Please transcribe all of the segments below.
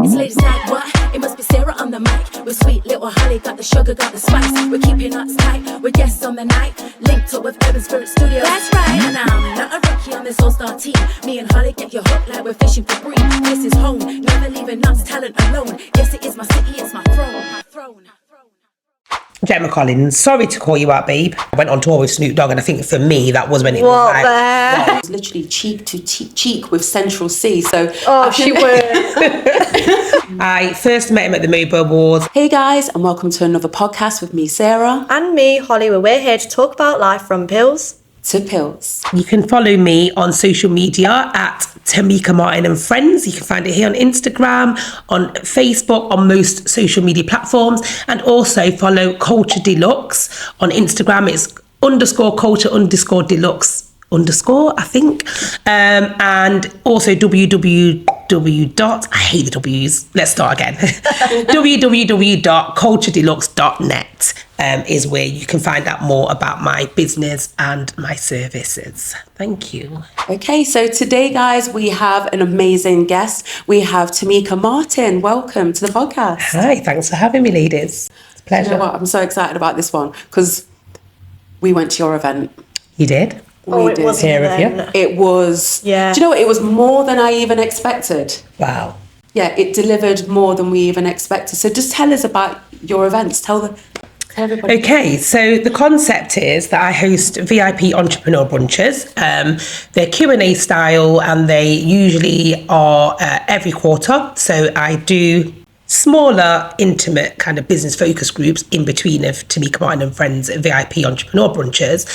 It's ladies like what? It must be Sarah on the mic. With sweet little Holly, got the sugar, got the spice. We're keeping us tight, we're guests on the night. Linked up with Urban Spirit Studios. That's right. And I'm not a rookie on this all-star team. Me and Holly get you hooked like we're fishing for bream. This is home, never leaving us talent alone. Yes, it is my city, it's my throne. Gemma Collins, sorry to call you out, babe. I went on tour with Snoop Dogg, and I think for me that was when it was like... It was literally cheek to cheek with Central C, so... she was. I first met him at the MOBO Awards. Hey guys, and welcome to another podcast with me, Sarah. And me, Holly, where we're here to talk about life from pills to pills. You can follow me on social media at Tamika Martin and Friends. You can find it here on Instagram, on Facebook, on most social media platforms. And also follow Culture Deluxe on Instagram. It's _culture_deluxe_ I think. And also I hate the W's. Let's start again. www.culturedeluxe.net is where you can find out more about my business and my services. Thank you. Okay, so today, guys, we have an amazing guest. We have Tamika Martin. Welcome to the podcast. Hi, thanks for having me, ladies. It's a pleasure. You know what? I'm so excited about this one because we went to your event. You did? We did. Here of you. It was, Yeah. Do you know what? It was more than I even expected. Wow. Yeah, it delivered more than we even expected. So just tell us about your events. Tell everybody. Okay, so the concept is that I host VIP entrepreneur brunches. They're Q&A style, and they usually are every quarter. So I do smaller, intimate kind of business focus groups in between of Tamika Martin and Friends VIP entrepreneur brunches.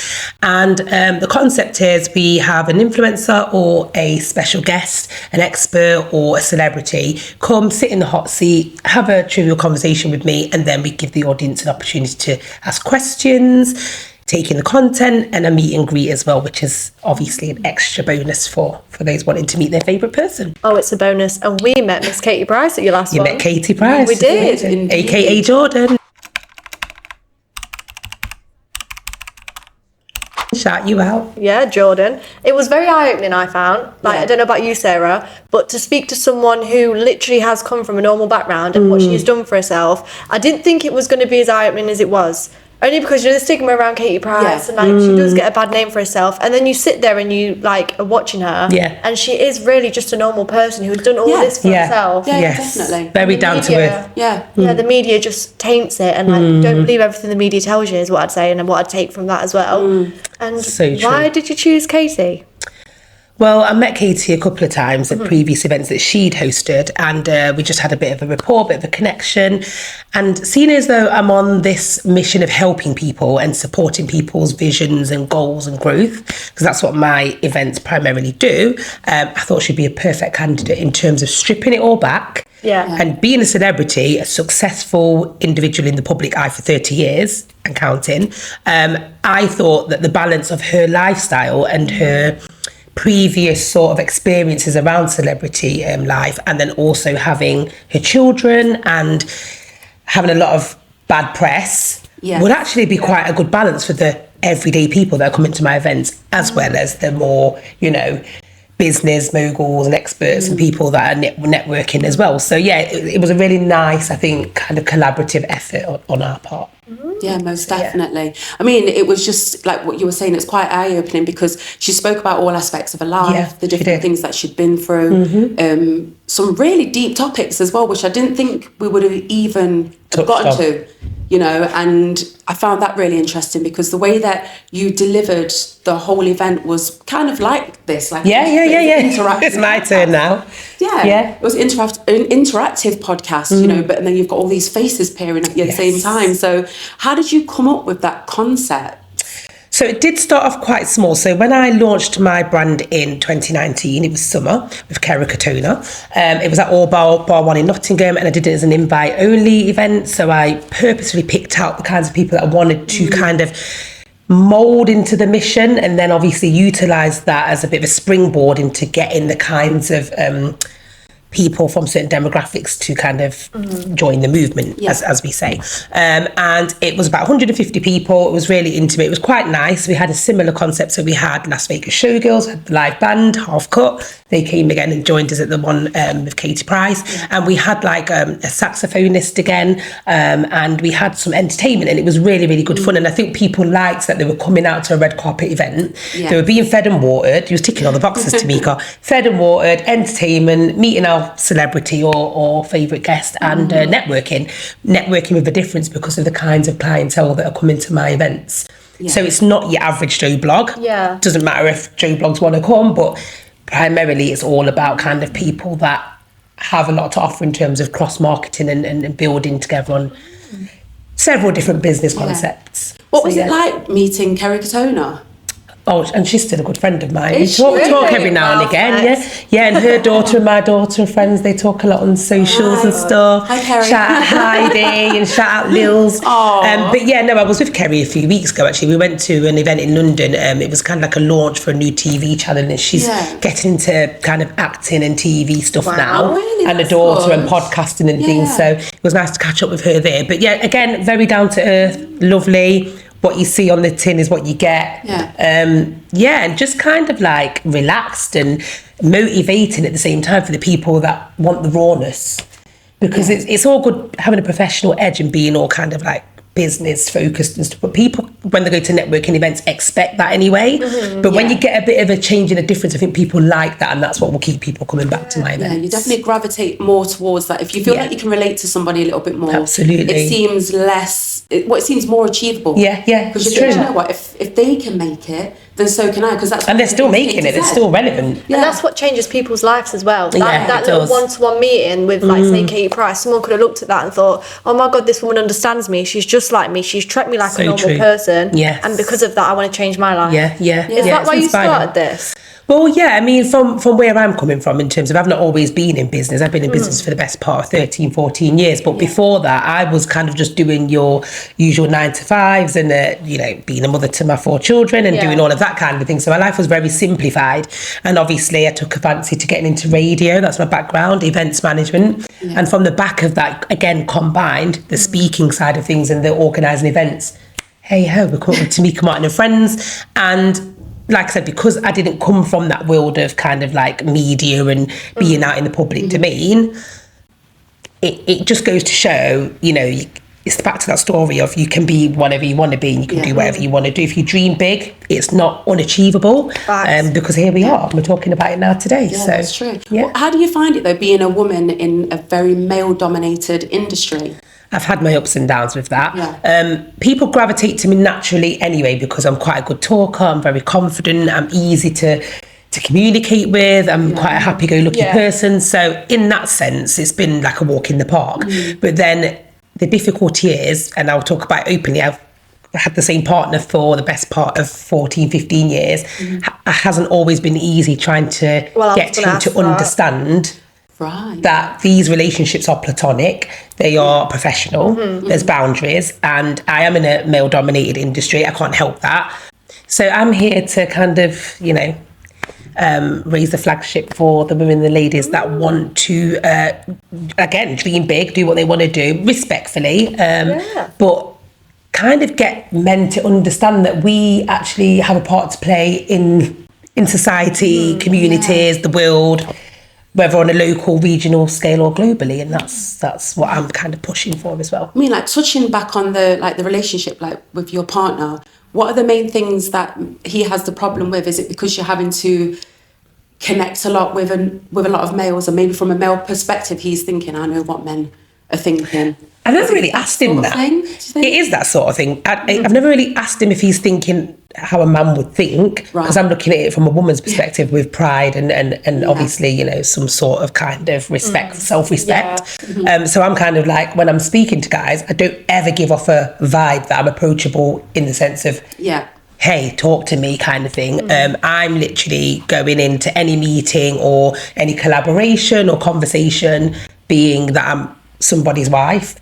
And the concept is we have an influencer or a special guest, an expert or a celebrity come sit in the hot seat, have a trivial conversation with me, and then we give the audience an opportunity to ask questions, take in the content, and a meet and greet as well, which is obviously an extra bonus for those wanting to meet their favourite person. Oh, it's a bonus. And we met Miss Katie Price at your last one. You met Katie Price. We did. AKA Jordan. Shout you out. Yeah, Jordan. It was very eye-opening, I found. I don't know about you, Sarah, but to speak to someone who literally has come from a normal background and what she's done for herself, I didn't think it was going to be as eye-opening as it was. Only because the stigma around Katie Price and she does get a bad name for herself, and then you sit there and you are watching her, and she is really just a normal person who's done all this for herself. Yeah, definitely. Very down to earth. Yeah, the media just taints it, and don't believe everything the media tells you is what I'd say, and what I'd take from that as well. And so true. Why did you choose Katie? Well, I met Katie a couple of times at previous events that she'd hosted, and we just had a bit of a rapport, a bit of a connection. And seeing as though I'm on this mission of helping people and supporting people's visions and goals and growth, because that's what my events primarily do, I thought she'd be a perfect candidate in terms of stripping it all back. And being a celebrity, a successful individual in the public eye for 30 years and counting, I thought that the balance of her lifestyle and her previous sort of experiences around celebrity life, and then also having her children and having a lot of bad press would actually be quite a good balance for the everyday people that are coming to my events, as well as the more, business moguls and experts and people that are networking as well. So it was a really nice, I think, kind of collaborative effort on our part. Yeah, most definitely. I mean, it was just like what you were saying, it's quite eye-opening because she spoke about all aspects of her life, the different things that she'd been through, some really deep topics as well, which I didn't think we would have even gotten to, and I found that really interesting because the way that you delivered the whole event was kind of like this. Interactive. It's my turn now. Yeah. It was an interactive podcast, but then you've got all these faces peering at you at the same time. So how did you come up with that concept? So it did start off quite small. So when I launched my brand in 2019, it was summer with Kerry Katona. It was at All Bar 1 in Nottingham, and I did it as an invite-only event. So I purposefully picked out the kinds of people that I wanted to kind of mould into the mission, and then obviously utilise that as a bit of a springboard into getting the kinds of people from certain demographics to kind of join the movement, as we say. And it was about 150 people. It was really intimate. It was quite nice. We had a similar concept. So we had Las Vegas Showgirls, had the live band, Half Cut. They came again and joined us at the one with Katie Price. And we had like a saxophonist again. And we had some entertainment, and it was really, really good fun. And I think people liked that they were coming out to a red carpet event. They were being fed and watered. You was ticking all the boxes, Tamika. Fed and watered, entertainment, meeting our celebrity or favourite guest, and networking with a difference because of the kinds of clientele that are coming to my events. So it's not your average Joe Blog. Doesn't matter if Joe Blogs want to come, but primarily it's all about kind of people that have a lot to offer in terms of cross marketing and building together on several different business concepts. What was it like meeting Kerry Katona? Oh, and she's still a good friend of mine. Is We talk she? every now and again, Nice. yeah. And her daughter and my daughter are friends. They talk a lot on socials and stuff. Hi, Kerry. Shout out Heidi and shout out Lils. But yeah, no, I was with Kerry a few weeks ago, actually. We went to an event in London. It was kind of like a launch for a new TV channel, and she's getting into kind of acting and TV stuff now. Really? And a That's daughter good. and podcasting and things. So it was nice to catch up with her there. But yeah, again, very down to earth, lovely. What you see on the tin is what you get. And just kind of like relaxed and motivating at the same time for the people that want the rawness. Because it's all good having a professional edge and being all kind of like business focused and stuff, but people, when they go to networking events, expect that anyway. But when you get a bit of a change and a difference, I think people like that, and that's what will keep people coming back to my events. You definitely gravitate more towards that. If you feel like you can relate to somebody a little bit more, Absolutely. it seems less, it seems more achievable. Because Because you know what, if they can make it, then so can I. Because that's and they're still making it. It's still relevant. And that's what changes people's lives as well. That it little does. one-to-one meeting with, like, say, Katie Price, someone could have looked at that and thought, oh my God, this woman understands me. She's just like me. She's treated me like So a normal true. person. Yes. And because of that, I want to change my life. Is Is that why you started this? Well, yeah, I mean, from where I'm coming from in terms of, I've not always been in business. I've been in business for the best part of 13, 14 years. But before that, I was kind of just doing your usual 9-to-5s and, being a mother to my 4 children and doing all of that kind of thing. So my life was very simplified. And obviously I took a fancy to getting into radio. That's my background, events management. And from the back of that, again, combined the speaking side of things and the organising events. Hey ho, we're coming with Tamika Martin and Friends. And like I said, because I didn't come from that world of kind of like media and being out in the public domain, it just goes to show, it's back to that story of you can be whatever you want to be and you can do whatever you want to do. If you dream big, it's not unachievable. Because here we are, we're talking about it now today. Yeah, so that's true. Yeah. Well, how do you find it though, being a woman in a very male-dominated industry? I've had my ups and downs with that. Yeah. People gravitate to me naturally anyway because I'm quite a good talker, I'm very confident, I'm easy to communicate with, I'm quite a happy-go-lucky person. So in that sense, it's been like a walk in the park. But then the difficulty is, and I'll talk about it openly, I've had the same partner for the best part of 14, 15 years. It hasn't always been easy trying to get him to understand that these relationships are platonic, they are professional, there's boundaries, and I am in a male-dominated industry, I can't help that. So I'm here to kind of, raise the flagship for the women and the ladies that want to, again, dream big, do what they want to do, respectfully, but kind of get men to understand that we actually have a part to play in society, communities, the world, whether on a local, regional scale or globally, and that's what I'm kind of pushing for as well. I mean, like touching back on the relationship, like with your partner, what are the main things that he has the problem with? Is it because you're having to connect a lot with a lot of males, and maybe from a male perspective, he's thinking, I know what men are thinking? I've never really asked him that. It is that sort of thing. I've never really asked him if he's thinking how a man would think, because I'm looking at it from a woman's perspective with pride and obviously, some sort of kind of respect, self-respect. So I'm kind of like, when I'm speaking to guys, I don't ever give off a vibe that I'm approachable in the sense of, hey, talk to me kind of thing. I'm literally going into any meeting or any collaboration or conversation being that I'm somebody's wife,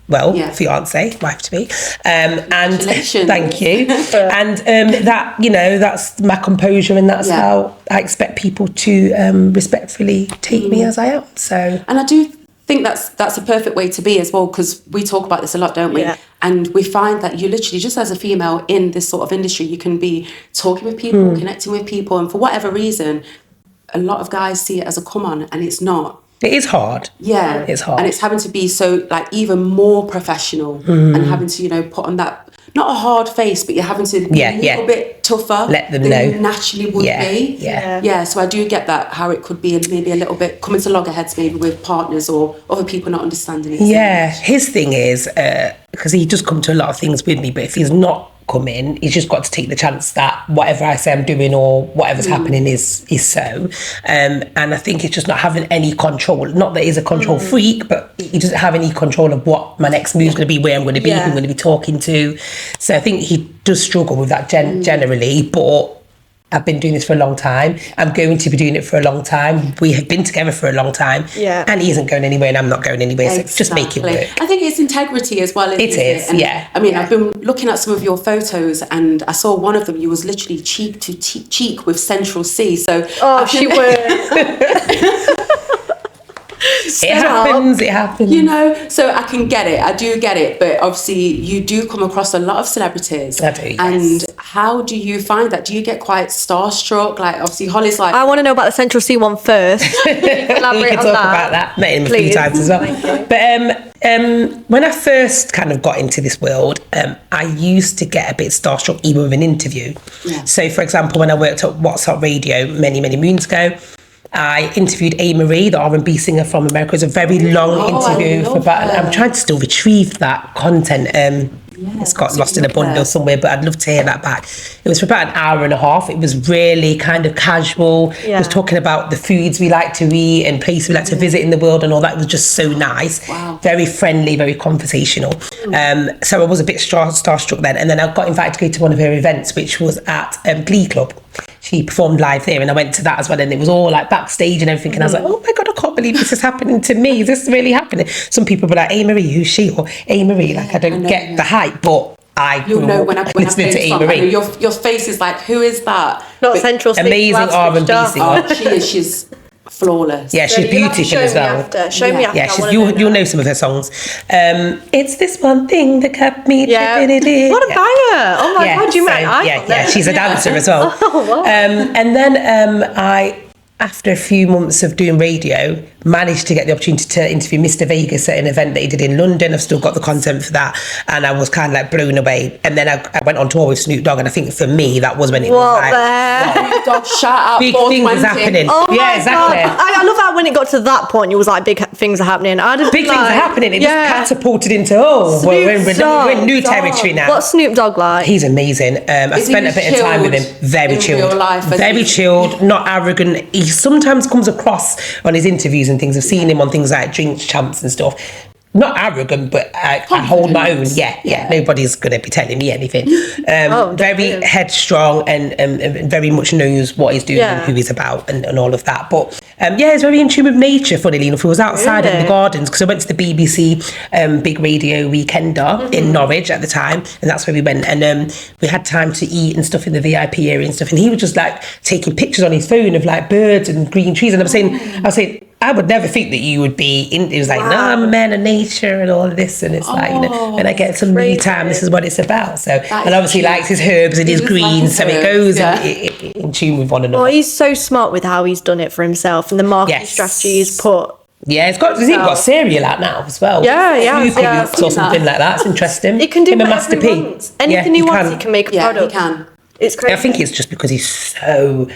fiance, wife to be, and thank you, and that's my composure, and that's how I expect people to respectfully take me as I am. So, and I do think that's a perfect way to be as well, because we talk about this a lot, don't we? And we find that you literally, just as a female in this sort of industry, you can be talking with people, connecting with people, and for whatever reason, a lot of guys see it as a come on, and it's not. It is hard. Yeah. It's hard. And it's having to be so, like, even more professional and having to, put on that, not a hard face, but you're having to be a little bit tougher. Let them than know. you naturally would be. Yeah. So I do get that, how it could be maybe a little bit coming to loggerheads maybe with partners or other people not understanding it. Yeah. His thing is, because he does come to a lot of things with me, but if he's not come in, he's just got to take the chance that whatever I say I'm doing or whatever's happening is so, and I think it's just not having any control. Not that he's a control freak, but he doesn't have any control of what my next move's going to be, where I'm going to be, who I'm going to be talking to. So I think he does struggle with that generally, but I've been doing this for a long time. I'm going to be doing it for a long time. We have been together for a long time. Yeah. And he isn't going anywhere and I'm not going anywhere. Exactly. So just make it work. I think it's integrity as well. It is, And yeah. I mean, I've been looking at some of your photos and I saw one of them, you was literally cheek to cheek with Central C. So she was. It happens. So I can get it. I do get it. But obviously, you do come across a lot of celebrities. I do, yes. And how do you find that? Do you get quite starstruck? Like, obviously, Holly's like... I want to know about the Central C one first. We can talk about that. Met him a few times as well. But when I first kind of got into this world, I used to get a bit starstruck even with an interview. Yeah. So, for example, when I worked at What's Up Radio many, many moons ago, I interviewed A. Marie, the R&B singer from America. It was a very long interview I'm trying to still retrieve that content. It's got lost in a bundle somewhere, but I'd love to hear that back. It was for about an hour and a half. It was really kind of casual. It was talking about the foods we like to eat and places we like to visit in the world and all that. It was just so nice. Wow. Very friendly, very conversational. So I was a bit starstruck then. And then I got invited to go to one of her events, which was at Glee Club. She performed live there and I went to that as well, and it was all like backstage and everything, and I was like, oh my God, I can't believe this is happening to me. Is this really happening? Some people were like, A. Marie, who's she? Or A. Marie, like I don't get the hype, but you'll know when I listening to A. Marie. Your face is like, who is that? Not Central C. Amazing R&B singer. She's flawless. Yeah, she's beautiful as well. Show me after. Yeah, you'll know some of her songs. It's this one thing that kept me. Yeah. What a banger! Oh my God, you met her. Yeah, she's a dancer as well. Oh, wow. And then I, after a few months of doing radio, managed to get the opportunity to interview Mr. Vegas at an event that he did in London. I've still got the content for that, and I was kind of like blown away. And then I went on tour with Snoop Dogg, and I think for me that was when it was like, Snoop Dogg, shout out, big things is happening. Oh yeah, exactly. God. I love that when it got to that point, it was like big things are happening. Big things are happening. It just catapulted into we're in new territory now. What's Snoop Dogg like? He's amazing. I spent a bit of time with him. Very chilled. Real life, very chilled. Not arrogant. He sometimes comes across on his interviews and things. I've seen him on things like Drink Champs and stuff. Not arrogant, but I hold my own. Yeah. Nobody's going to be telling me anything. Very headstrong and very much knows what he's doing and who he's about and all of that. But he's very in tune with nature, funnily enough. He was outside in the gardens because I went to the BBC Big Radio Weekender in Norwich at the time, and that's where we went. And we had time to eat and stuff in the VIP area and stuff. And he was just like taking pictures on his phone of like birds and green trees. And I was saying, I would never think that you would be in. It was like, no, I'm a man of nature and all of this, and it's like, when I get some me time, this is what it's about. So, and obviously, he likes his herbs and his greens, so it goes in tune with one another. Well, he's so smart with how he's done it for himself and the marketing strategy he's put. Yeah, he's got cereal out now as well. Yeah. Or something like that. It's interesting. He can do whatever Master P. Anything he wants, he can make a product. He can. It's crazy. I think it's just because he's so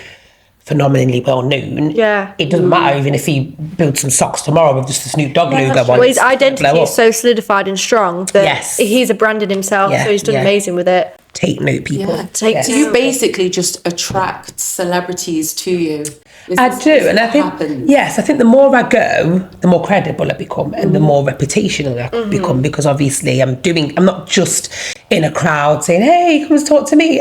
phenomenally well known. Yeah. It doesn't matter even if he builds some socks tomorrow with just the Snoop Dogg logo on. Well, his identity is so solidified and strong that he's a brand in himself, so he's done amazing with it. take note, people. So you basically just attract celebrities to you. I do, and I think I think the more I go, the more credible I become, and the more reputational I become, because obviously I'm not just in a crowd saying, "Hey, come and talk to me."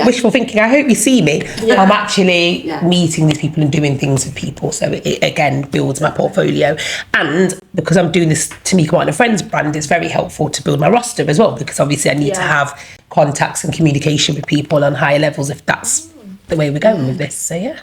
Wishful thinking. I hope you see me. I'm actually meeting these people and doing things with people, so it again builds my portfolio. And because I'm doing this Tamika Martin and Friends brand, it's very helpful to build my roster as well, because obviously I need to have contacts and communication with people on higher levels if that's the way we're going with this. So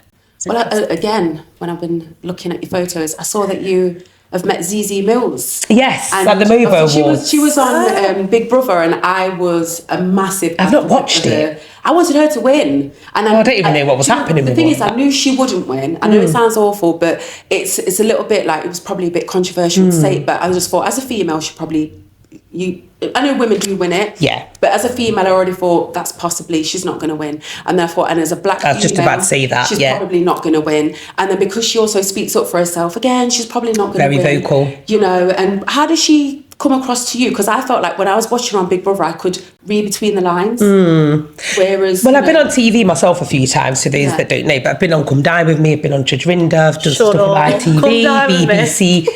Well, again, when I've been looking at your photos, I saw that you have met Zizi Mills. Yes, and at the MOVO Awards. She was on Big Brother, and I was a massive... I've not watched it. I wanted her to win. And I don't even know what was happening with The thing is, I knew she wouldn't win. I know it sounds awful, but it's a little bit like, it was probably a bit controversial to say, but I just thought, as a female, she probably... I know women do win it, but as a female, I already thought she's not going to win, and therefore, and as a black female, I was just about to say that she's probably not going to win, and then because she also speaks up for herself, again, she's probably not going to win. Very vocal, you know. And how does she come across to you? Because I felt like when I was watching her on Big Brother, I could read between the lines. Whereas, I've been on TV myself a few times, to those that don't know, but I've been on Come Dine With Me, I've been on Judge Rinda, I've done stuff on ITV, BBC.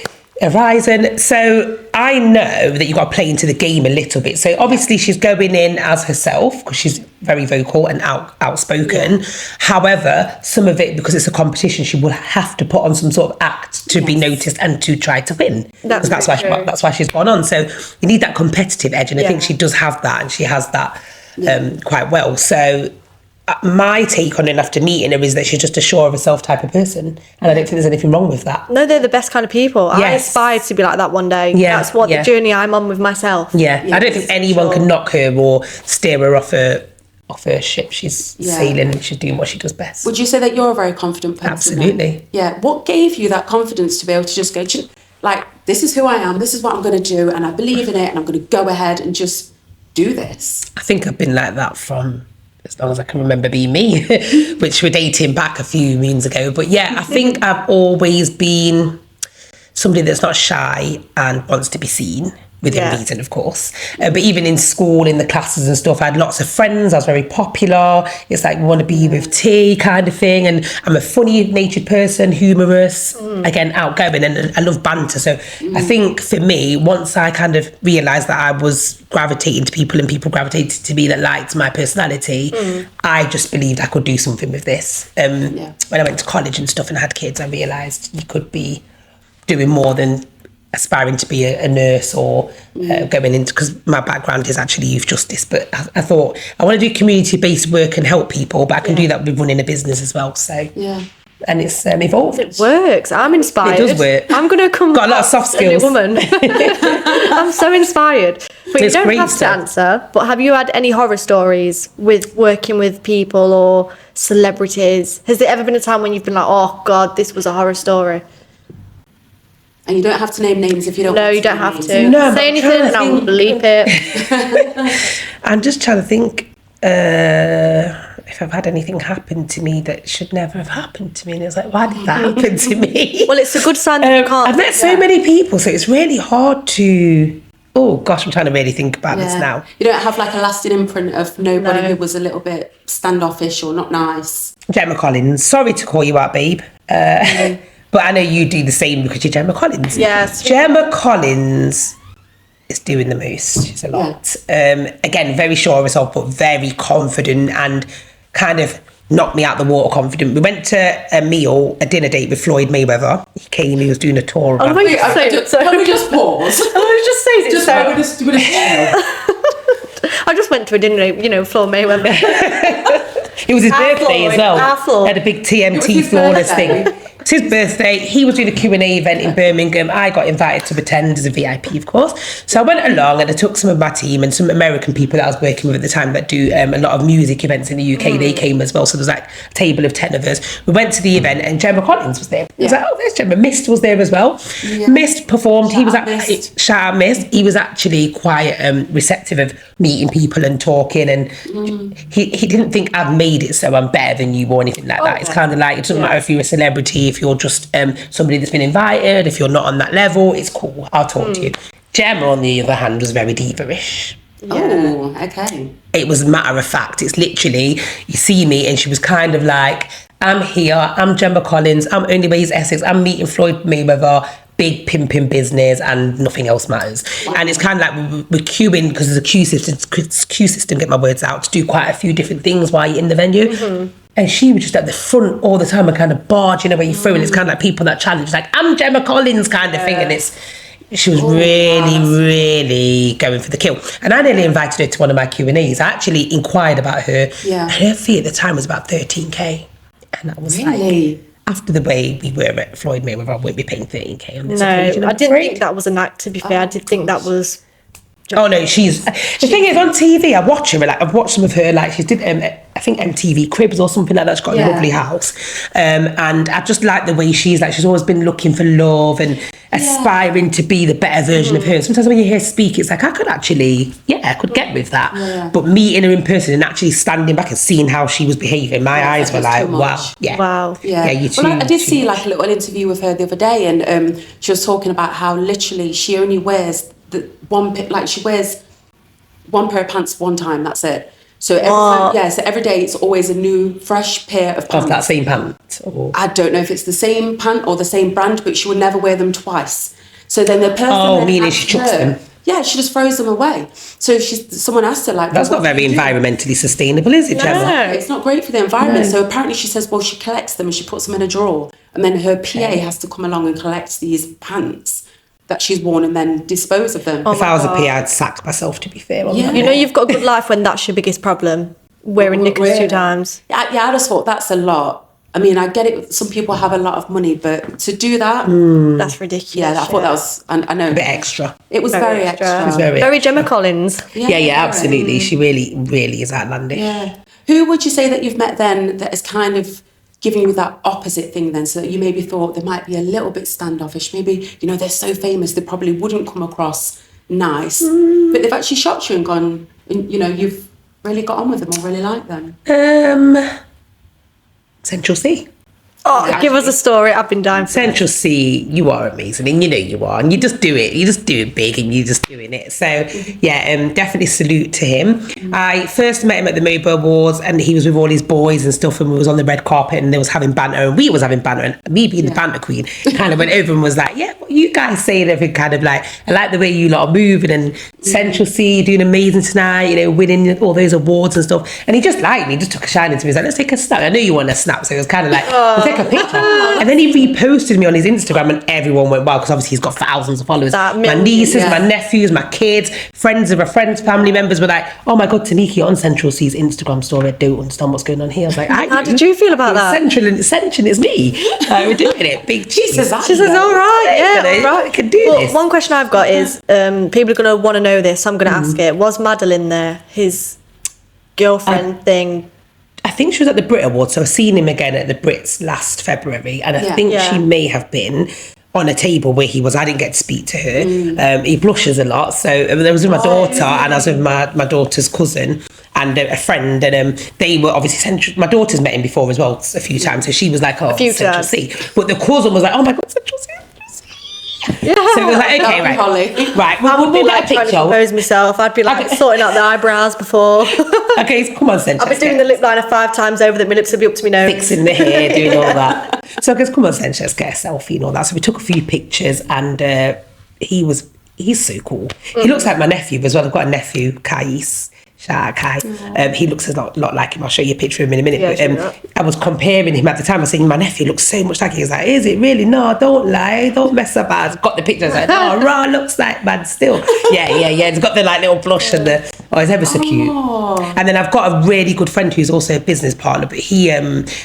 Horizon. So I know that you've got to play into the game a little bit. So obviously she's going in as herself because she's very vocal and outspoken. However, some of it, because it's a competition, she will have to put on some sort of act to be noticed and to try to win. That's why she's gone on. So you need that competitive edge, and I think she does have that, and she has that quite well. So my take on it after meeting her is that she's just a sure of herself type of person, and I don't think there's anything wrong with that. No, they're the best kind of people. I aspire to be like that one day. That's what the journey I'm on with myself. I don't think anyone can knock her or steer her off her ship. She's sailing and she's doing what she does best. Would you say that you're a very confident person? Absolutely. Yeah. What gave you that confidence to be able to just go, like, this is who I am, this is what I'm going to do, and I believe in it, and I'm going to go ahead and just do this? I think I've been like that from as long as I can remember being me, which we're dating back a few moons ago. But I think I've always been somebody that's not shy and wants to be seen, within reason, of course. But even in school, in the classes and stuff, I had lots of friends. I was very popular. It's like, we want to be with tea kind of thing. And I'm a funny-natured person, humorous, again, outgoing, and I love banter. So I think for me, once I kind of realised that I was gravitating to people and people gravitated to me that liked my personality, I just believed I could do something with this. When I went to college and stuff and had kids, I realised you could be doing more than aspiring to be a nurse or going into, because my background is actually youth justice, but I thought I want to do community-based work and help people, but I can do that with running a business as well. So and it's evolved. It works. I'm inspired. It does work. I'm going to come. Got a lot of soft skills. A woman. I'm so inspired. But you don't have to answer. But have you had any horror stories with working with people or celebrities? Has there ever been a time when you've been like, oh God, this was a horror story? And you don't have to name names if you don't. No, you don't have to. No, say anything and I will bleep it. I'm just trying to think if I've had anything happen to me that should never have happened to me. And it's like, why did that happen to me? Well, it's a good sign that you can't. I've met so many people, so it's really hard to... Oh, gosh, I'm trying to really think about this now. You don't have like a lasting imprint of nobody who was a little bit standoffish or not nice. Gemma Collins. Sorry to call you out, babe. But I know you do the same because you're Gemma Collins. Yes. Gemma Collins is doing the most. She's a lot. Again, very sure of herself, but very confident and kind of knocked me out the water confident. We went to a dinner date with Floyd Mayweather. He came, he was doing a tour. Can we just pause? I just went to a dinner date, Floyd Mayweather. It was his birthday as well. He had a big TMT flawless thing. It's his birthday. He was doing a Q&A event in Birmingham. I got invited to attend as a VIP, of course. So I went along and I took some of my team and some American people that I was working with at the time that do a lot of music events in the UK. They came as well. So there was like a table of 10 of us. We went to the event and Gemma Collins was there. I was like, oh, there's Gemma. Mist was there as well. Yeah. Mist performed. Shout out Mist. He was actually quite receptive of meeting people and talking, and he didn't think I've made it so I'm better than you or anything like that. It's kind of like, it doesn't matter if you're a celebrity, if you're just somebody that's been invited, if you're not on that level, it's cool, I'll talk to you. Gemma, on the other hand, was very diva-ish. Oh, okay. It was matter of fact. It's literally, you see me, and she was kind of like, I'm here, I'm Gemma Collins, I'm Only Ways Essex, I'm meeting Floyd Mayweather, big pimping business, and nothing else matters. Wow. And it's kind of like we're queuing, because there's a queue system, get my words out, to do quite a few different things while you're in the venue. Mm-hmm. And she was just at the front all the time and kind of barging away through, and it's kind of like people that challenge, like, I'm Gemma Collins kind of thing, and she was really going for the kill. And I nearly invited her to one of my Q&As. I actually inquired about her. Yeah. And her fee at the time was about 13k. And I was like, after the way we were at Floyd Mayweather, I won't be paying 13k on this occasion. I didn't think that was an act, to be fair. I did think that was... Oh no, she's the thing is, on TV I watch her, like I've watched some of her, like she did I think MTV Cribs or something like that. She's got a lovely house, and I just like the way she's always been looking for love and aspiring to be the better version of her. Sometimes when you hear her speak, it's like I could actually I could get with that, but meeting her in person and actually standing back and seeing how she was behaving, my eyes were like, wow, you too. Well, I did see like a little interview with her the other day, and she was talking about how literally she only wears she wears one pair of pants one time, that's it. So every day it's always a new fresh pair of pants. Of that same pant? Or... I don't know if it's the same pant or the same brand, but she will never wear them twice. So then the person meaning she chucks them? Yeah, she just throws them away. So someone asked her like... That's not very environmentally sustainable, is it, Gemma? No, it's not great for the environment. So apparently she says, well, she collects them and she puts them in a drawer. And then her PA has to come along and collect these pants that she's worn and then dispose of them. If I was a PA, I'd sack myself, to be fair. On that. You know, you've got a good life when that's your biggest problem, wearing knickers 2 times. Yeah, I just thought that's a lot. I mean, I get it, some people have a lot of money, but to do that... That's ridiculous. Yeah, I thought that was... I know. A bit extra. It was very extra. It was very Gemma Collins. Yeah, absolutely. She really is outlandish. Yeah. Who would you say that you've met then that is kind of giving you that opposite thing then, so that you maybe thought they might be a little bit standoffish, maybe, you know, they're so famous they probably wouldn't come across nice, but they've actually shocked you and gone, you know, you've really got on with them or really like them? Central C. Oh, give us a story. I've been dying for Central C, you are amazing, and you know you are, and you just do it big, and you're just doing it. So definitely salute to him. I first met him at the Mobo Awards, and he was with all his boys and stuff, and we was on the red carpet, and they was having banter, and we was having banter, and me being the banter queen kind of went over and was like, what you guys saying, everything kind of like, I like the way you lot are moving, and Central C doing amazing tonight, you know, winning all those awards and stuff. And he just liked me, just took a shine into me. He's like, let's take a snap. I knew you want a snap, so it was kind of like, a picture. And then he reposted me on his Instagram, and everyone went wild, because obviously he's got thousands of followers. My nieces, my nephews, my kids, friends of my friends, family members were like, oh my God, Tamika, you're on Central C's Instagram story. I don't understand what's going on here. I was like, how did you feel about that? Central, it's me. We're doing it. Big cheese. She says, all right, all right. I can do this. One question I've got is, people are going to want to know this, so I'm going to ask it. Was Madeline there, his girlfriend thing? I think she was at the Brit Awards, so I've seen him again at the Brits last February, and I think she may have been on a table where he was. I didn't get to speak to her. He blushes a lot, so there was with my daughter, and I was with my daughter's cousin and a friend, and they were obviously Central. My daughter's met him before as well a few times, so she was like, oh, Central C. But the cousin was like, oh my God, Central C. Yeah. So it was like, okay, right. We'll be get like a picture. Trying to compose myself. I'd be like sorting out the eyebrows before. Okay, so come on, Central. I've been doing the lip liner 5 times over that my lips will be up to my nose. Fixing the hair, doing all that. So I guess, come on, Central, let's get a selfie and all that. So we took a few pictures, and he's so cool. He looks like my nephew as well. I've got a nephew, Kais. Shout out Kai. He looks a lot like him. I'll show you a picture of him in a minute. But I was comparing him at the time. I was saying, my nephew looks so much like him. He was like, is it really? No, don't lie. Don't mess up. I got the picture. I was like, no, Ra looks like man still. Yeah. It's got the like little blush and the, he's ever so cute. And then I've got a really good friend who's also a business partner, but he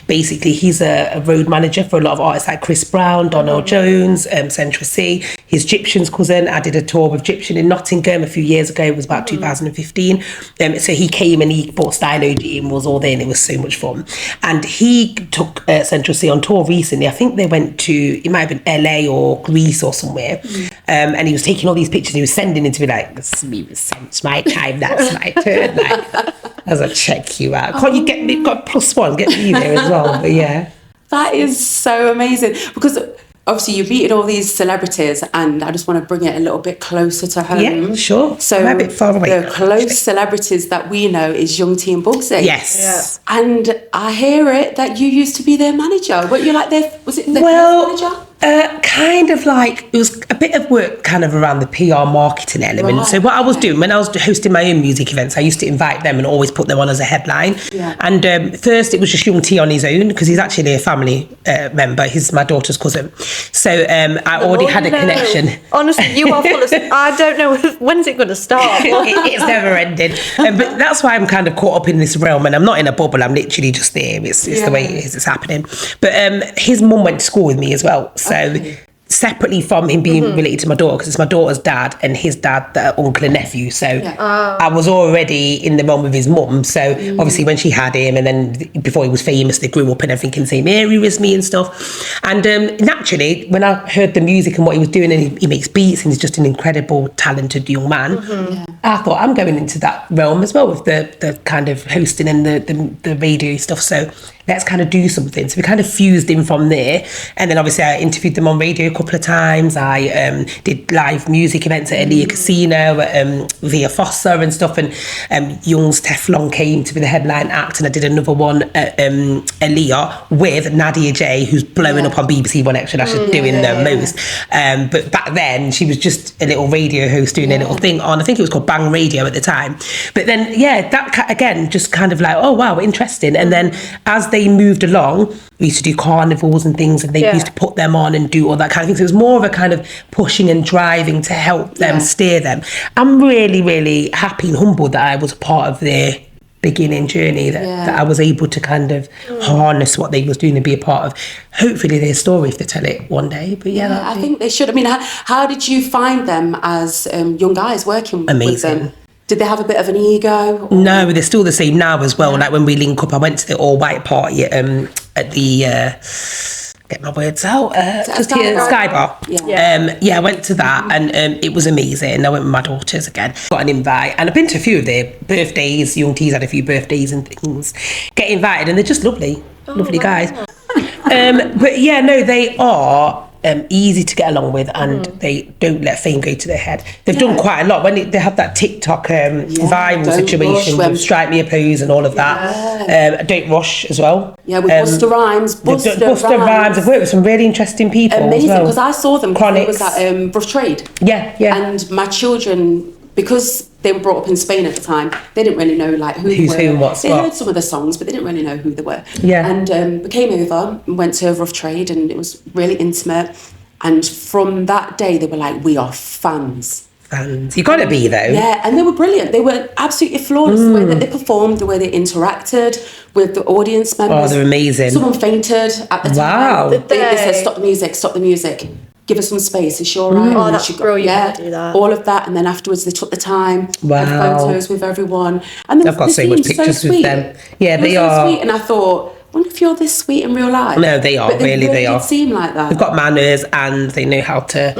basically, he's a road manager for a lot of artists like Chris Brown, Donald Jones, Central C. His Egyptian's cousin. I did a tour with Egyptian in Nottingham a few years ago. It was about 2015. So he came and he bought Stylo G and was all there, and it was so much fun. And he took Central C on tour recently. I think they went to, it might have been LA or Greece or somewhere. And he was taking all these pictures. He was sending it to me like, it's my time, that's my turn. Like, I was like, check you out. Can't you get me, got +1, get me there as well. But yeah. That is so amazing, because obviously you beated all these celebrities, and I just want to bring it a little bit closer to home. Yeah, sure. So I'm a bit far away. The close celebrities that we know is Young T and Bugsy. Yes. Yeah. And I hear it that you used to be their manager. Weren't you like was it their manager? Kind of like, it was a bit of work kind of around the PR marketing element. Right. So what I was doing when I was hosting my own music events, I used to invite them and always put them on as a headline. Yeah. And first it was just Young T on his own, because he's actually a family member. He's my daughter's cousin. So I already had a connection. Honestly, you are full of... I don't know, when's it going to start? It's never ending. But that's why I'm kind of caught up in this realm, and I'm not in a bubble, I'm literally just there. It's the way it is, it's happening. But his mum went to school with me as well. So separately from him being related to my daughter, because it's my daughter's dad and his dad, the uncle and nephew. So I was already in the realm with his mum. So obviously when she had him, and then before he was famous, they grew up and everything in the same area as me and stuff. And naturally, when I heard the music and what he was doing, and he makes beats and he's just an incredible, talented young man, I thought, I'm going into that realm as well with the kind of hosting and the radio stuff. So let's kind of do something. So we kind of fused in from there. And then obviously I interviewed them on radio a couple of times. I did live music events at Elia Casino, via Fossa and stuff. And Young's Teflon came to be the headline act. And I did another one at Elia with Nadia J, who's blowing up on BBC One Extra. She's doing the most. But back then she was just a little radio host doing a little thing on, I think it was called Bang Radio at the time. But then, that again, just kind of like, oh, wow, interesting. And then as they moved along, we used to do carnivals and things, and they used to put them on and do all that kind of thing. So it was more of a kind of pushing and driving to help them, steer them. I'm really, really happy and humbled that I was a part of their beginning journey, that I was able to kind of harness what they was doing and be a part of, hopefully, their story if they tell it one day. But I think they should. I mean, how did you find them as young guys working with them? Did they have a bit of an ego? No, they're still the same now as well. Like when we link up, I went to the all-white party at the... get my words out. Sky Bar. I went to that, and it was amazing. I went with my daughters again. Got an invite, and I've been to a few of their birthdays. Young T's had a few birthdays and things. Get invited, and they're just lovely guys. But they are easy to get along with, and they don't let fame go to their head. They've done quite a lot. When they have that TikTok viral situation with Strike Me a Pose and all of that. Don't Rush as well. Yeah, with Busta Rhymes. Busta Rhymes. I've worked with some really interesting people. Amazing, as well. because I saw them. Chronics. It was at Rough Trade. Yeah. And my children, because they were brought up in Spain at the time, they didn't really know who's who and what's they what. heard some of the songs, but they didn't really know who they were. Yeah. And we came over and went to Rough Trade, and it was really intimate. And from that day, they were like, we are fans. You got to be, though. Yeah, and they were brilliant. They were absolutely flawless. The way that they performed, the way they interacted with the audience members. Oh, they're amazing. Someone fainted at the time. Wow. They said, stop the music. Give us some space. Is she all right? Oh, that's brilliant. To do that. All of that. And then afterwards, they took the time. Wow. Had photos with everyone. And I've got so much pictures with them. Yeah, they are. So sweet. And I thought, I wonder if you're this sweet in real life. No, they are. But they really, they are. seem like that. They've got manners, and they know how to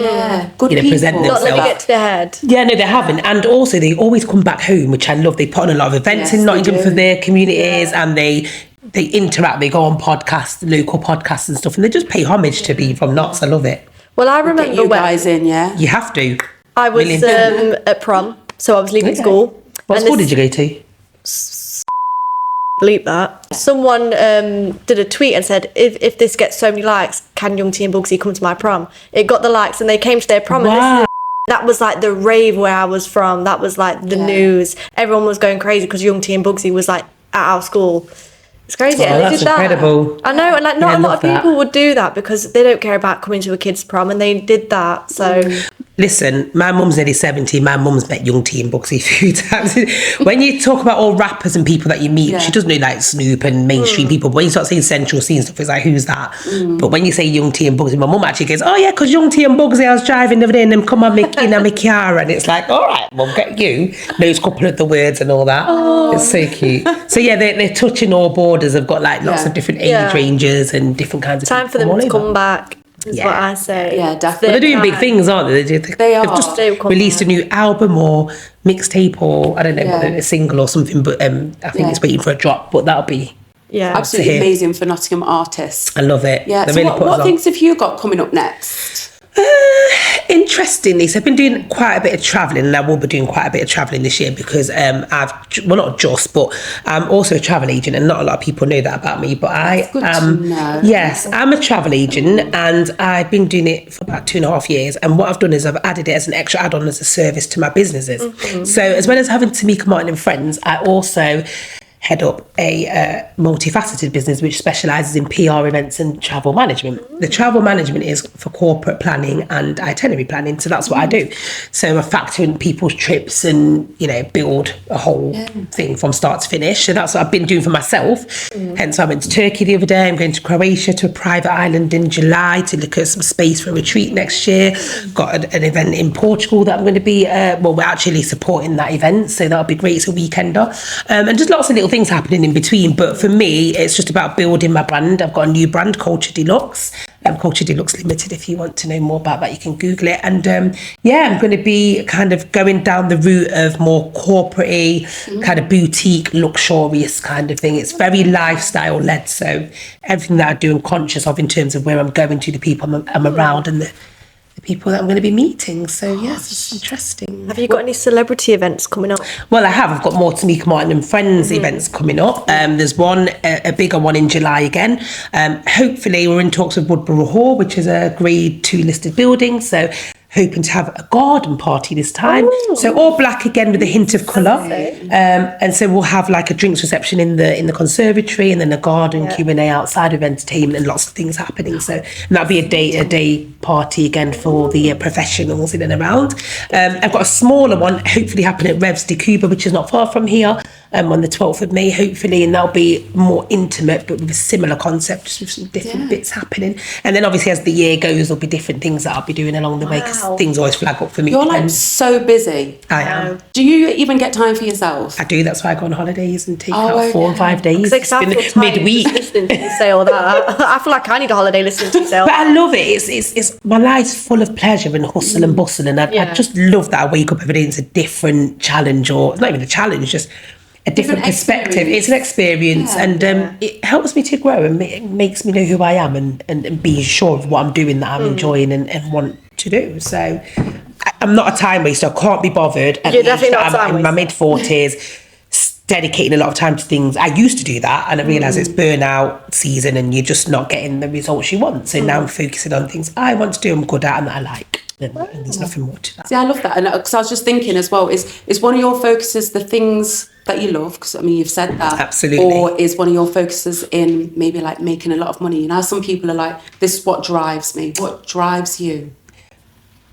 good present people. Not themselves. let me get to their head. Yeah, no, they haven't. And also, they always come back home, which I love. They put on a lot of events in Nottingham for their communities, and they interact. They go on podcasts, local podcasts and stuff, and they just pay homage to be from Notts. I love it. Well, I remember you guys in, You have to. I was at prom, so I was leaving school. What school did you go to? Bleep that. Someone did a tweet and said, if this gets so many likes, can Young T and Bugsy come to my prom? It got the likes, and they came to their prom. Wow. And that was like the rave where I was from. That was like the news. Everyone was going crazy because Young T and Bugsy was like at our school. It's crazy. Oh, that's incredible. I know, and like not a lot of people would do that because they don't care about coming to a kid's prom, and they did that. So listen, my mum's nearly 70. My mum's met Young T and Bugsy a few times. When you talk about all rappers and people that you meet, she doesn't know like Snoop and mainstream people. But when you start saying Central C and stuff, it's like, who's that? But when you say Young T and Bugsy, my mum actually goes, oh yeah, because Young T and Bugsy, I was driving the other day and them come on in my car, and it's like, all right, mum, get you. Knows a couple of the words and all that. Oh. It's so cute. So yeah, they're touching all borders. They've got like lots of different age ranges and different kinds of time for them to come back. Is what I say. Yeah, definitely. They're doing big things, aren't they? They are. They've just released a new album or mixtape or I don't know, a single or something. But I think it's waiting for a drop. But that'll be Absolutely amazing for Nottingham artists. I love it. Yeah. So what things have you got coming up next? Interestingly, so I've been doing quite a bit of travelling, and I will be doing quite a bit of travelling this year because not just, but I'm also a travel agent, and not a lot of people know that about me. But That's good to know. Yes, I'm a travel agent, and I've been doing it for about 2.5 years. And what I've done is I've added it as an extra add-on as a service to my businesses. So as well as having Tamika Martin and Friends, I also head up a multifaceted business which specialises in PR events and travel management. The travel management is for corporate planning and itinerary planning, so that's what I do. So I factor in people's trips and, build a whole thing from start to finish. So that's what I've been doing for myself. Hence I went to Turkey the other day. I'm going to Croatia to a private island in July to look at some space for a retreat next year. Got an event in Portugal that I'm going to be, we're actually supporting that event, so that'll be great. It's a weekender. And just lots of little things happening in between, but for me it's just about building my brand. I've got a new brand, Culture Deluxe, Culture Deluxe Limited. If you want to know more about that, you can Google it. And I'm going to be kind of going down the route of more corporate-y, kind of boutique, luxurious kind of thing. It's very lifestyle led, so everything that I do I'm conscious of in terms of where I'm going to, the people I'm around, and the people that I'm going to be meeting. So yes, it's interesting. Have you got any celebrity events coming up? Well, I have. I've got more Tamika Martin and Friends events coming up. There's one, a bigger one in July again. Hopefully we're in talks with Woodborough Hall, which is a grade 2 listed building. So hoping to have a garden party this time. Ooh. So all black again with a hint of colour. And so we'll have like a drinks reception in the conservatory, and then a garden Q&A outside of entertainment, and lots of things happening. So that'll be a day party again for the professionals in and around. I've got a smaller one hopefully happening at Revs de Cuba, which is not far from here, on the 12th of May hopefully, and that'll be more intimate but with a similar concept, just with some different bits happening. And then obviously as the year goes there'll be different things that I'll be doing along the way, because things always flag up for me. You're like so busy. I am. Do you even get time for yourself? I do. That's why I go on holidays and take out 4 and 5 days. It's been midweek. Listening to you say all that. I feel like I need a holiday listening to you say all that. But I love it. It's my life's full of pleasure and hustle and bustle, and I just love that I wake up every day and it's a different challenge, or it's not even a challenge, just a different perspective. It's an experience, and it helps me to grow, and it makes me know who I am, and be sure of what I'm doing that I'm enjoying and want to do. So I'm not a time waster. I can't be bothered. You're definitely not a time waster. In my mid-40s, dedicating a lot of time to things. I used to do that, and I realise it's burnout season and you're just not getting the results you want. So now I'm focusing on things I want to do, I'm good at, and that I like. And there's nothing more to that. See, I love that. And because I was just thinking as well, is one of your focuses the things that you love? Because I mean, you've said that. Absolutely. Or is one of your focuses in maybe like making a lot of money? You know, some people are like, this is what drives me. What drives you?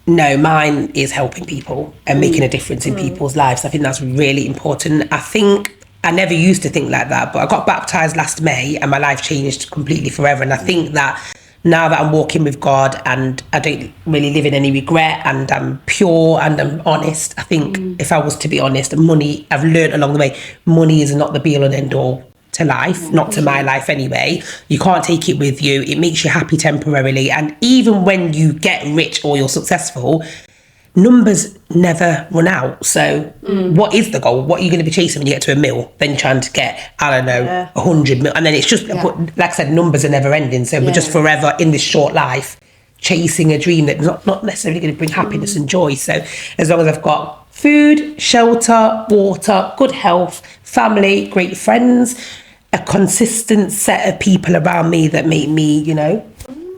No, mine is helping people and making a difference in people's lives. I think that's really important. I think I never used to think like that, but I got baptised last May and my life changed completely forever. And I think that now that I'm walking with God and I don't really live in any regret, and I'm pure and I'm honest, I think if I was to be honest, money, I've learned along the way, money is not the be all and end all to life, not to my life anyway. You can't take it with you. It makes you happy temporarily, and even when you get rich or you're successful, numbers never run out. So what is the goal? What are you going to be chasing when you get to 1 mil? Then trying to get, I don't know, 100 mil, and then it's just like I said, numbers are never ending. So we're just forever in this short life chasing a dream that's not necessarily going to bring happiness and joy. So as long as I've got food, shelter, water, good health, family, great friends, a consistent set of people around me that make me, you know,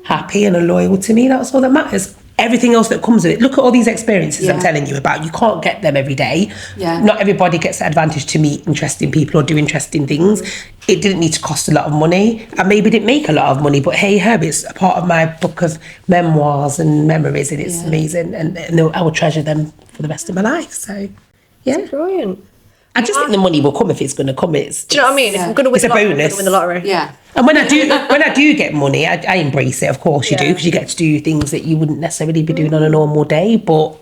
happy and are loyal to me, that's all that matters. Everything else that comes with it. Look at all these experiences I'm telling you about. You can't get them every day. Not everybody gets the advantage to meet interesting people or do interesting things. It didn't need to cost a lot of money. I maybe didn't make a lot of money, but hey, Herb, it's a part of my book of memoirs and memories, and it's amazing. And I will treasure them for the rest of my life. So, yeah. That's brilliant. I just think the money will come if it's going to come. Do you know what I mean? If I'm going to win the lottery, I'm going to win the lottery. Yeah. And when I do get money, I embrace it. Of course you do, because you get to do things that you wouldn't necessarily be doing on a normal day. But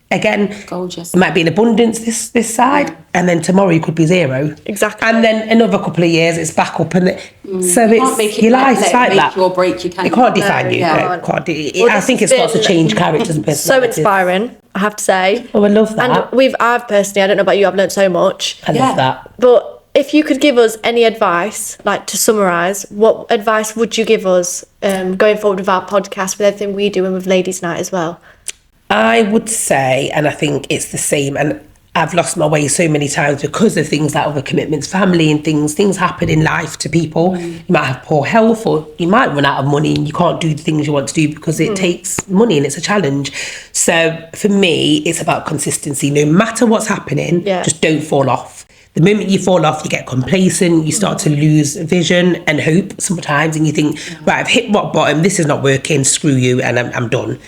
again, gorgeous. It might be in abundance this side, and then tomorrow you could be zero. Exactly. And then another couple of years it's back up, and so it's your life's like that. Your break, you can't. It can't define you. No, it can't I think it starts to change characters and personalities. So inspiring, I have to say. Oh, I love that. And I've personally, I don't know about you, I've learned so much. I love that. But if you could give us any advice, like to summarise, what advice would you give us going forward with our podcast, with everything we do and with Ladies' Night as well? I would say, and I think it's the same, and I've lost my way so many times because of things like other commitments, family and things happen in life to people. You might have poor health, or you might run out of money and you can't do the things you want to do because it takes money and it's a challenge. So for me, it's about consistency. No matter what's happening, just don't fall off. The moment you fall off, you get complacent, you start to lose vision and hope sometimes, and you think, right, I've hit rock bottom, this is not working, screw you, and I'm done.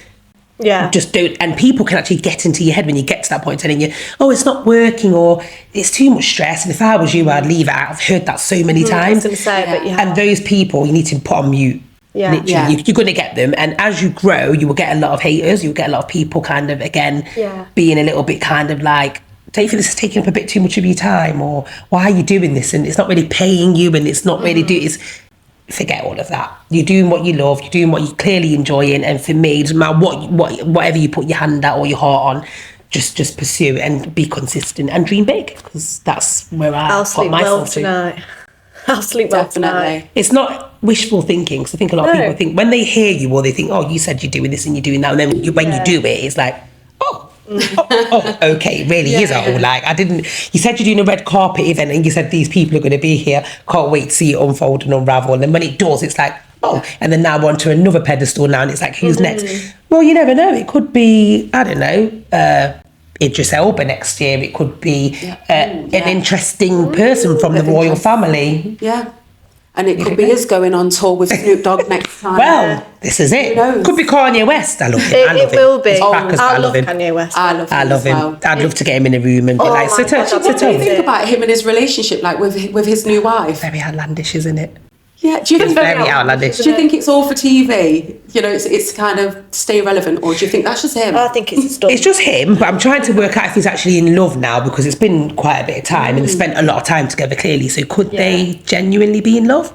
Yeah. Just don't, and people can actually get into your head when you get to that point telling you, oh, it's not working, or it's too much stress, and if I was you, I'd leave it out. I've heard that so many times. I was gonna say, but you have. And those people, you need to put on mute. Yeah. Literally. Yeah. You're going to get them, and as you grow, you will get a lot of haters, you'll get a lot of people kind of, again, being a little bit kind of like, don't you think this is taking up a bit too much of your time, or why are you doing this, and it's not really paying you, and it's not really forget all of that. You're doing what you love, you're doing what you're clearly enjoying, and for me, it doesn't matter whatever you put your hand out or your heart on, just pursue it and be consistent and dream big, because that's where I'll sleep well tonight. I'll sleep well tonight. It's not wishful thinking, because I think a lot of people think when they hear you, or they think, oh, you said you're doing this and you're doing that, and then when you do it, it's like, oh, okay, really is a whole, like, you said you're doing a red carpet event and you said these people are going to be here, can't wait to see it unfold and unravel, and then when it does, it's like, oh, and then now we're onto another pedestal now, and it's like, who's next? Well, you never know, it could be, I don't know, Idris Elba next year, it could be an interesting person from the royal family. And it could be us going on tour with Snoop Dogg next time. Well, this is it. Could be Kanye West. I love him. It will be. I love Kanye West. I love him. Well. I'd love to get him in a room and be like, so tell me. What do you think about him and his relationship, like with his new wife? Very outlandish, isn't it? Yeah, do you think it's very outlandish? Do you think it's all for TV? You know, it's kind of stay relevant, or do you think that's just him? I think it's stuff. It's just him, but I'm trying to work out if he's actually in love now, because it's been quite a bit of time and they spent a lot of time together, clearly. So could they genuinely be in love?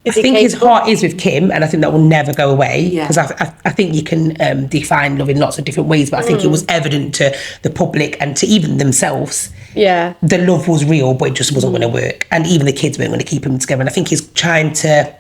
I think his heart is with Kim, and I think that will never go away, because I think you can define love in lots of different ways, but I think it was evident to the public and to even themselves. The love was real, but it just wasn't going to work, and even the kids weren't going to keep them together. And I think he's trying to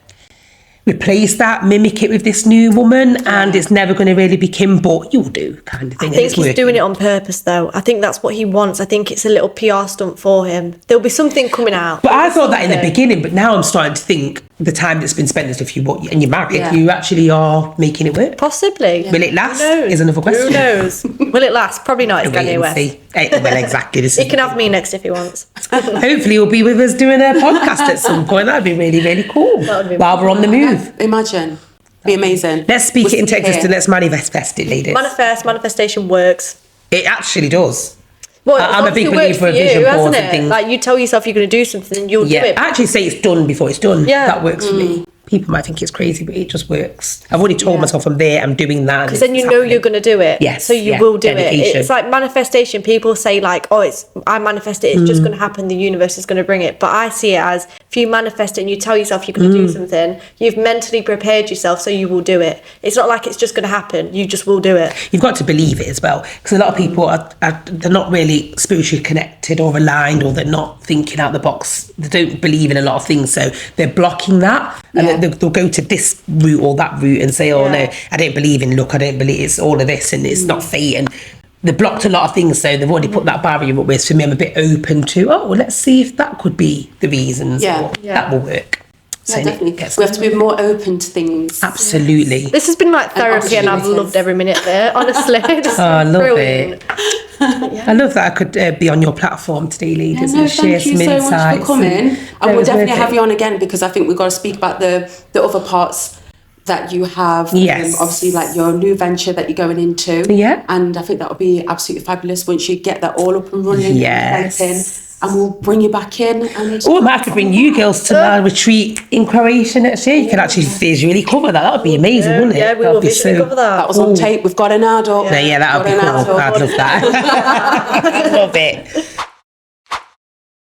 replace that, mimic it with this new woman, and it's never going to really be Kim, but you'll do, kind of thing. I think he's doing it on purpose, though. I think that's what he wants. I think it's a little PR stunt for him. There'll be something coming out. But I thought that in the beginning, but now I'm starting to think the time that's been spent as if and you're married, you actually are making it work. Possibly. Will it last? Is another question. Who knows? Will it last? Probably not. It's Kanye West. Well, exactly. He can have me next if he wants. Hopefully he'll be with us doing a podcast at some point. That'd be really, really cool. While we're on the move. Imagine. Be amazing. Let's speak it into existence. Let's manifest it, ladies. Manifestation works. It actually does. Well, I'm a big believer of vision boards and things. Like, you tell yourself you're going to do something and you'll do it. I actually say it's done before it's done. That works for me. People might think it's crazy, but it just works. I've already told myself I'm there, I'm doing that. Because then you know you're going to do it. Yes. So you will do dedication. it. It's like manifestation. People say like, oh, I manifest it, it's just going to happen, the universe is going to bring it. But I see it as, if you manifest it and you tell yourself you're going to do something, you've mentally prepared yourself, so you will do it. It's not like it's just going to happen, you just will do it. You've got to believe it as well. Because a lot of people, they're not really spiritually connected or aligned, or they're not thinking out the box. They don't believe in a lot of things, so they're blocking that. And they'll go to this route or that route and say, oh no, I don't believe in luck, I don't believe it's all of this, and it's not fate, and they blocked a lot of things, so they've already put that barrier up. Whereas for me, I'm a bit open to, well, let's see if that could be the reasons, or that will work. So definitely. We have to be more open to things. Absolutely. This has been like therapy, and I've loved every minute there, honestly. I love it. I love that I could be on your platform today, ladies, and share some insights. Thank you so much for coming. And we'll definitely have you on again, because I think we've got to speak about the other parts that you have. Obviously, like your new venture that you're going into. And I think that would be absolutely fabulous once you get that all up and running. And we'll bring you back in. And I might have to bring you girls to my retreat in Croatia next year. You can actually visually cover that. That would be amazing, wouldn't it? Yeah, we will visually cover that. That was on tape. We've got an ad up. Yeah, that would be cool. I'd love that. Love it.